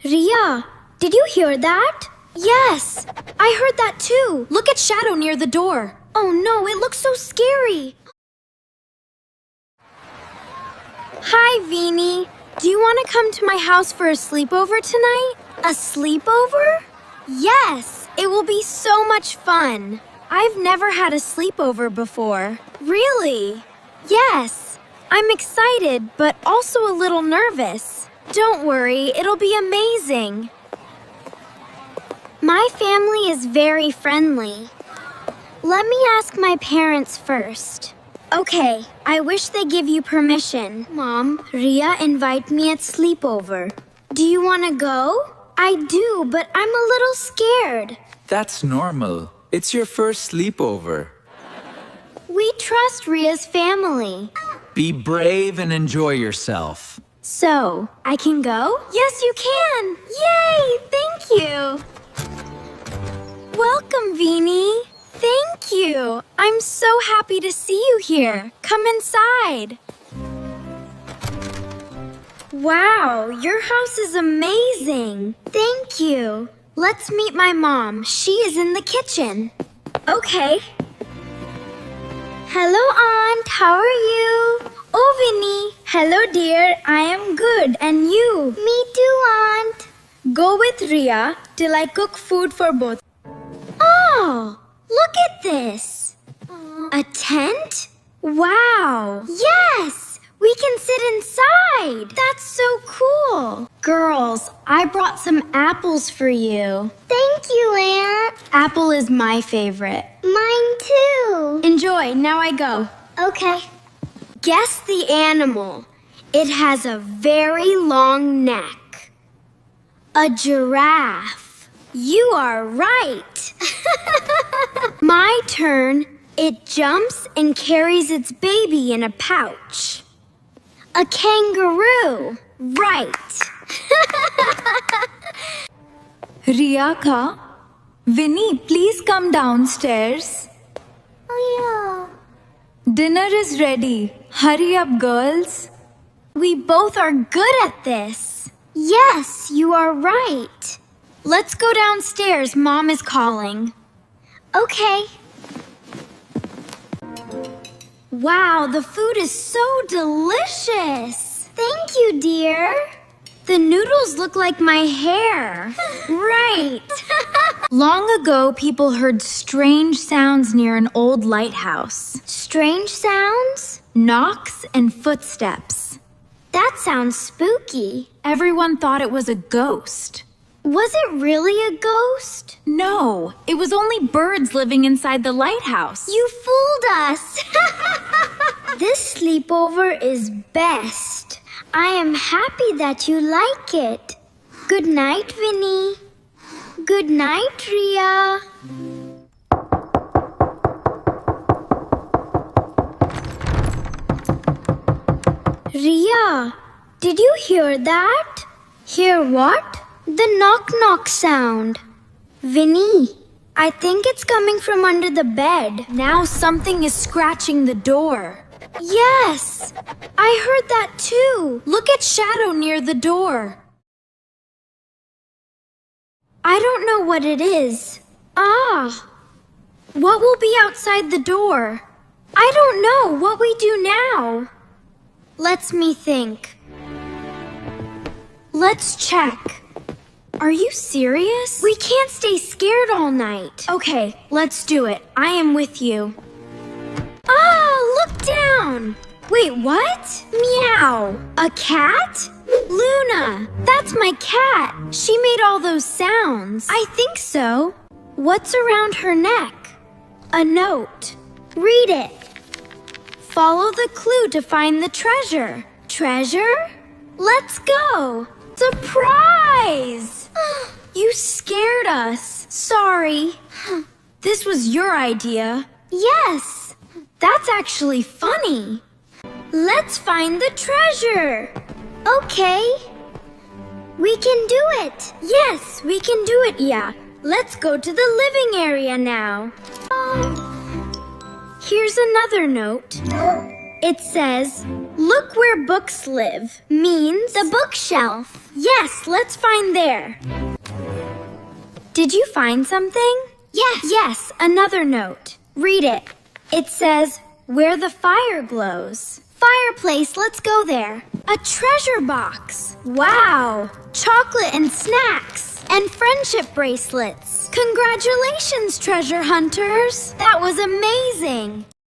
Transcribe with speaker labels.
Speaker 1: Riya, did you hear that? Yes, I heard that too.
Speaker 2: Look at Shadow near the door.
Speaker 1: Oh no, it looks so scary. Hi, Vini. Do you want to come to my house for a sleepover tonight? A sleepover? Yes, it will be so much fun. I've never had a sleepover before. Really? Yes. I'm excited, but also a little nervous. Don't worry, it'll be amazing. My family is very friendly. Let me ask my parents first. Okay, I wish they give you permission. Mom, Riya invite me at sleepover. Do you want to go? I do, but I'm a little scared.
Speaker 3: That's normal. It's your first sleepover.
Speaker 1: We trust Riya's family.
Speaker 3: Be brave and enjoy yourself.
Speaker 1: So, I can go? Yes, you can! Yay! Thank you! Welcome, Vini. Thank you. I'm so happy to see you here. Come inside. Wow, your house is amazing. Thank you. Let's meet my mom. She is in the kitchen. Okay. Hello, Aunt. How are you? Oh, Vini. Hello, dear. I am good. And you? Me too, Aunt. Go with Riya till I cook food for both. Oh, look at this. A tent? Wow. Yes, we can sit inside. That's so cool. Girls, I brought some apples for you. Thank you, Aunt. Apple is my favorite. Mine too. Enjoy. Now I go. Okay. Guess the animal. It has a very long neck. A giraffe. You are right. My turn. It jumps and carries its baby in a pouch. A kangaroo. Right.
Speaker 2: Riya ka, Vini, please come downstairs.
Speaker 1: Oh,
Speaker 2: Dinner is ready. Hurry up, girls.
Speaker 1: we both are good at this. Yes, you are right. Let's go downstairs. Mom is calling. Okay. Wow, the food is so delicious. Thank you, dear. The noodles look like my hair. Right. Long ago, people heard strange sounds near an old lighthouse. Strange sounds? Knocks and footsteps. That sounds spooky.
Speaker 2: Everyone thought it was a ghost.
Speaker 1: Was it really a ghost?
Speaker 2: No, it was only birds living inside the lighthouse.
Speaker 1: You fooled us. This sleepover is best. I am happy that you like it. Good night, Vini. Good night, Riya. Riya, did you hear that? Hear what? The knock-knock sound. Vini, I think it's coming from under the bed.
Speaker 2: Now something is scratching the door.
Speaker 1: Yes, I heard that too.
Speaker 2: Look at Shadow near the door.
Speaker 1: I don't know what it is. Ah, what will be outside the door? I don't know what we do now. Let's me think. Let's check. Are you serious? We can't stay scared all night. Okay, let's do it. I am with you. Ah, look down. Wait, what? Meow. A cat? Luna, that's my cat. She made all those sounds. I think so. What's around her neck? A note. Read it. Follow the clue to find the treasure. Treasure? Let's go. Surprise! You scared us. Sorry. This was your idea. Yes. That's actually funny. Let's find the treasure. Okay. We can do it. Yes, we can do it, yeah. Let's go to the living area now. Here's another note. It says, "Look where books live," means the bookshelf. Yes, let's find there. Did you find something? Yes. Yes, another note. Read it. It says, "Where the fire glows." Fireplace, let's go there. A treasure box. Wow. Chocolate and snacks. And friendship bracelets. Congratulations, treasure hunters. That was amazing.